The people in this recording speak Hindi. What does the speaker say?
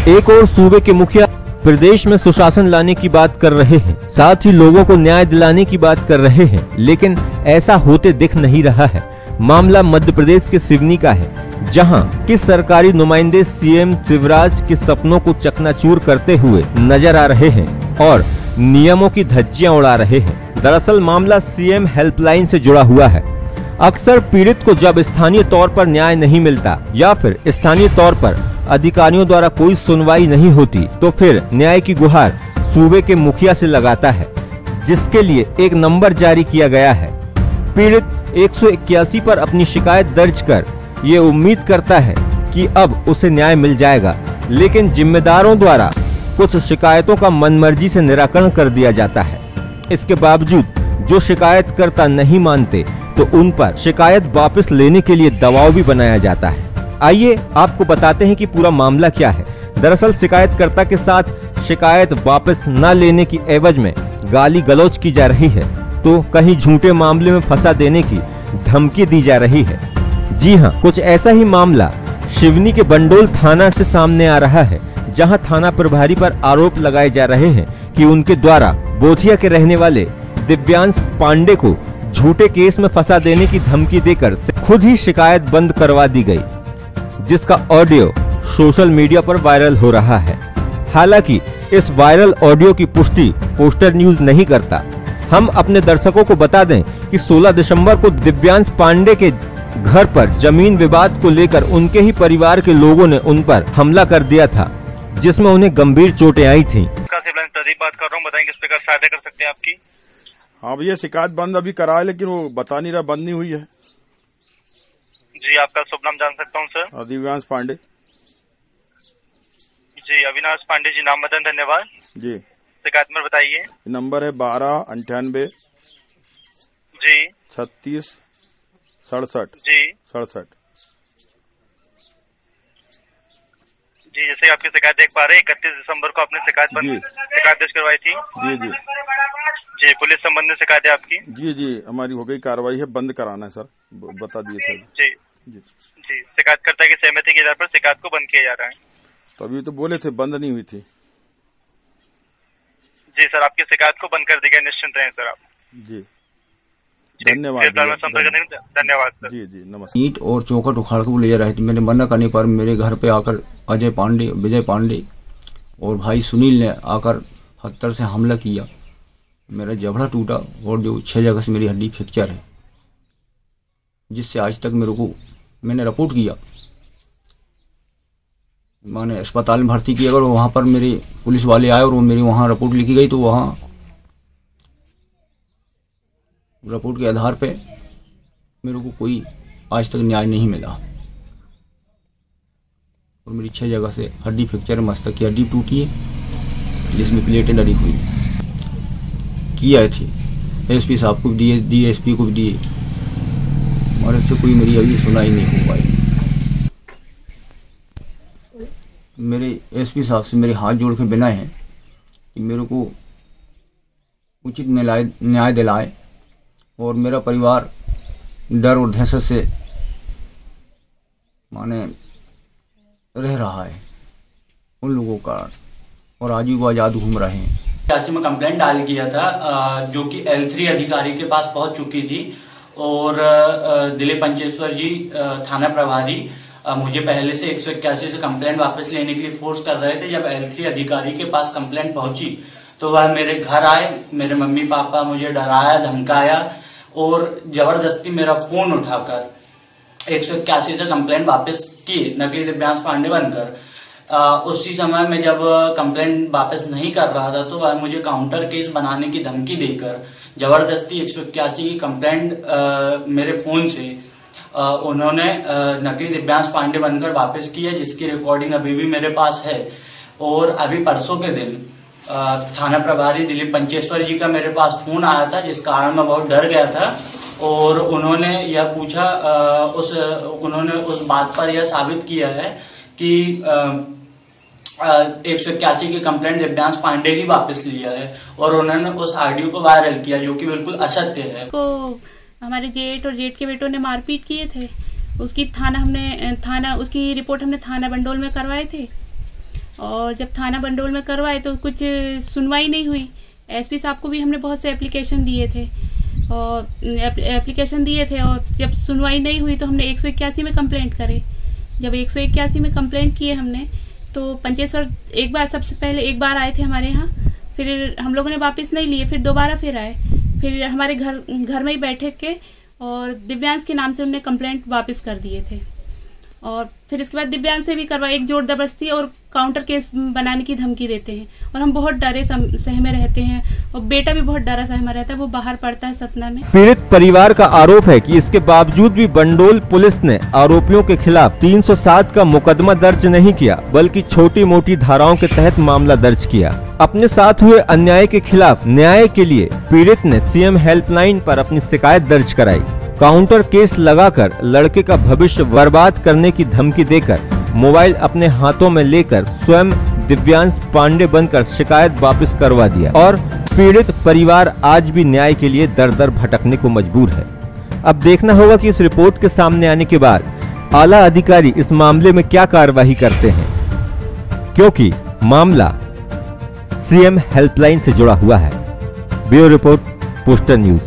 एक और सूबे के मुखिया प्रदेश में सुशासन लाने की बात कर रहे हैं, साथ ही लोगों को न्याय दिलाने की बात कर रहे हैं, लेकिन ऐसा होते दिख नहीं रहा है। मामला मध्य प्रदेश के सिवनी का है, जहां किस सरकारी नुमाइंदे सीएम शिवराज के सपनों को चकनाचूर करते हुए नजर आ रहे हैं और नियमों की धज्जियां उड़ा रहे हैं। दरअसल मामला सीएम हेल्पलाइन से जुड़ा हुआ है। अक्सर पीड़ित को जब स्थानीय तौर पर न्याय नहीं मिलता या फिर स्थानीय तौर पर अधिकारियों द्वारा कोई सुनवाई नहीं होती, तो फिर न्याय की गुहार सूबे के मुखिया से लगाता है, जिसके लिए एक नंबर जारी किया गया है। पीड़ित 181 पर अपनी शिकायत दर्ज कर ये उम्मीद करता है कि अब उसे न्याय मिल जाएगा, लेकिन जिम्मेदारों द्वारा कुछ शिकायतों का मनमर्जी से निराकरण कर दिया जाता है। इसके बावजूद जो शिकायतकर्ता नहीं मानते तो उन पर शिकायत वापस लेने के लिए दबाव भी बनाया जाता है। आइए आपको बताते हैं कि पूरा मामला क्या है। दरअसल शिकायतकर्ता के साथ शिकायत वापस न लेने की एवज में गाली गलौज की जा रही है, तो कहीं झूठे मामले में फंसा देने की धमकी दी जा रही है। जी हां, कुछ ऐसा ही मामला सिवनी के बंडोल थाना से सामने आ रहा है, जहां थाना प्रभारी पर आरोप लगाए जा रहे हैं कि उनके द्वारा बोथिया के रहने वाले दिव्यांश पांडे को झूठे केस में फंसा देने की धमकी देकर खुद ही शिकायत बंद करवा दी गई, जिसका ऑडियो सोशल मीडिया पर वायरल हो रहा है। हालांकि इस वायरल ऑडियो की पुष्टि पोस्टर न्यूज नहीं करता। हम अपने दर्शकों को बता दें कि 16 दिसंबर को दिव्यांश पांडे के घर पर जमीन विवाद को लेकर उनके ही परिवार के लोगों ने उन पर हमला कर दिया था, जिसमें उन्हें गंभीर चोटें आई थी। प्रदीप बात कर रहा हूँ, बताएं किस प्रकार सहायता कर सकते हैं आपकी। हाँ भैया, शिकायत बंद अभी करा है, लेकिन वो बता नहीं रहा, बंद नहीं हुई है। जी, आपका शुभ नाम जान सकता हूँ सर। दिव्यांश पांडे। जी, अविनाश पांडे जी, नाम बदन, धन्यवाद जी। शिकायत नंबर बताइए। नंबर है 1298 जी 36 67 जी 67 जी। जैसे आपकी शिकायत देख पा रहे हैं, 31 दिसंबर को आपने शिकायत दर्ज करवाई थी। जी जी जी, पुलिस संबंधित शिकायत है आपकी। जी जी, हमारी हो गई कार्रवाई है, बंद कराना है सर, बता दिए थे। जी जी जी। शिकायतकर्ता की सहमति के आधार पर शिकायत को बंद किया जा रहा है। तो अभी तो बोले थे बंद नहीं हुई थी। जी सर, आपकी शिकायत को बंद कर दी गई, निश्चिंत रहें सर आप। जी, धन्यवाद। धन्यवाद सर। जी जी, नमस्कार। ईंट और चौखट उखाड़ के ले जा रहे थे। मैंने मना करने पर मेरे घर पे आकर अजय पांडे, विजय पांडे और भाई सुनील ने आकर हत्तर से हमला किया। मेरा जबड़ा टूटा और जो 6 जगह से मेरी हड्डी फ्रैक्चर है, जिससे आज तक मैंने रिपोर्ट किया, मैंने अस्पताल में भर्ती किया। और वहाँ पर मेरे पुलिस वाले आए और वो मेरी वहाँ रिपोर्ट लिखी गई, तो वहाँ रिपोर्ट के आधार पे मेरे को कोई आज तक न्याय नहीं मिला। और मेरी 6 जगह से हड्डी फ्रैक्चर, मस्तक की हड्डी टूटी है, जिसमें प्लेटें लड़ी हुई किया थी। एसपी साहब को भी दिए, डीएसपी को भी दिए, और इससे कोई मेरी अभी सुनाई नहीं हो पाई। मेरे एसपी साहब से मेरे हाथ जोड़ के बिना है कि मेरे को उचित न्याय दिलाए, और मेरा परिवार डर और दहशत से रह रहा है उन लोगों का, और आज भी वो आजाद घूम रहे हैं। में कंप्लेंट डाल किया था, जो कि L3 अधिकारी के पास पहुंच चुकी थी, और दिलीप पंचेश्वर जी थाना प्रभारी मुझे पहले से 181 से कंप्लेंट वापस लेने के लिए फोर्स कर रहे थे। जब L3 अधिकारी के पास कंप्लेंट पहुंची तो वह मेरे घर आए, मेरे मम्मी पापा मुझे डराया, धमकाया और जबरदस्ती मेरा फोन उठाकर 181 से कंप्लेंट वापस की, नकली दिव्यांश पांडे बनकर। उसी समय में जब कंप्लेंट वापस नहीं कर रहा था तो वह मुझे काउंटर केस बनाने की धमकी देकर जबरदस्ती 181 की कंप्लेंट मेरे फोन से उन्होंने नकली दिव्यांश पांडे बनकर वापस की है, जिसकी रिकॉर्डिंग अभी भी मेरे पास है। और अभी परसों के दिन थाना प्रभारी दिलीप पंचेश्वर जी का मेरे पास फोन आया था, जिस कारण मैं बहुत डर गया था, और उन्होंने यह पूछा, उन्होंने उस बात पर यह साबित किया है कि 181 की कंप्लेंट दिव्यांश पांडे ही वापस लिया है, और उन्होंने उस ऑडियो को वायरल किया, जो कि बिल्कुल असत्य है। को हमारे जेठ और जेठ के बेटों ने मारपीट किए थे, उसकी उसकी रिपोर्ट हमने थाना बंडोल में करवाए थे। और जब थाना बंडोल में करवाए तो कुछ सुनवाई नहीं हुई। एसपी साहब को भी हमने बहुत से एप्लीकेशन दिए थे और जब सुनवाई नहीं हुई तो हमने 181 में कंप्लेंट करे। जब 181 में कंप्लेंट किए हमने तो पंचेश्वर सबसे पहले एक बार आए थे हमारे यहाँ, फिर हम लोगों ने वापस नहीं लिए, फिर दोबारा फिर आए, फिर हमारे घर में ही बैठे के और दिव्यांश के नाम से उन्होंने कंप्लेंट वापस कर दिए थे। और फिर इसके बाद दिव्यांश से भी करवा, एक जोर जबरदस्ती और काउंटर केस बनाने की धमकी देते हैं और हम बहुत डरे सहमे रहते हैं और बेटा भी बहुत डरा सहमा रहता है, वो बाहर पढ़ता है सतना में। पीड़ित परिवार का आरोप है कि इसके बावजूद भी बंडोल पुलिस ने आरोपियों के खिलाफ 307 का मुकदमा दर्ज नहीं किया, बल्कि छोटी मोटी धाराओं के तहत मामला दर्ज किया। अपने साथ हुए अन्याय के खिलाफ न्याय के लिए पीड़ित ने सीएम हेल्पलाइन पर अपनी शिकायत दर्ज कराई। काउंटर केस लगाकर लड़के का भविष्य बर्बाद करने की धमकी देकर मोबाइल अपने हाथों में लेकर स्वयं दिव्यांश पांडे बनकर शिकायत वापस करवा दिया और पीड़ित परिवार आज भी न्याय के लिए दर दर भटकने को मजबूर है। अब देखना होगा कि इस रिपोर्ट के सामने आने के बाद आला अधिकारी इस मामले में क्या कार्रवाई करते हैं, क्योंकि मामला सीएम हेल्पलाइन से जुड़ा हुआ है। Bureau report, poster news.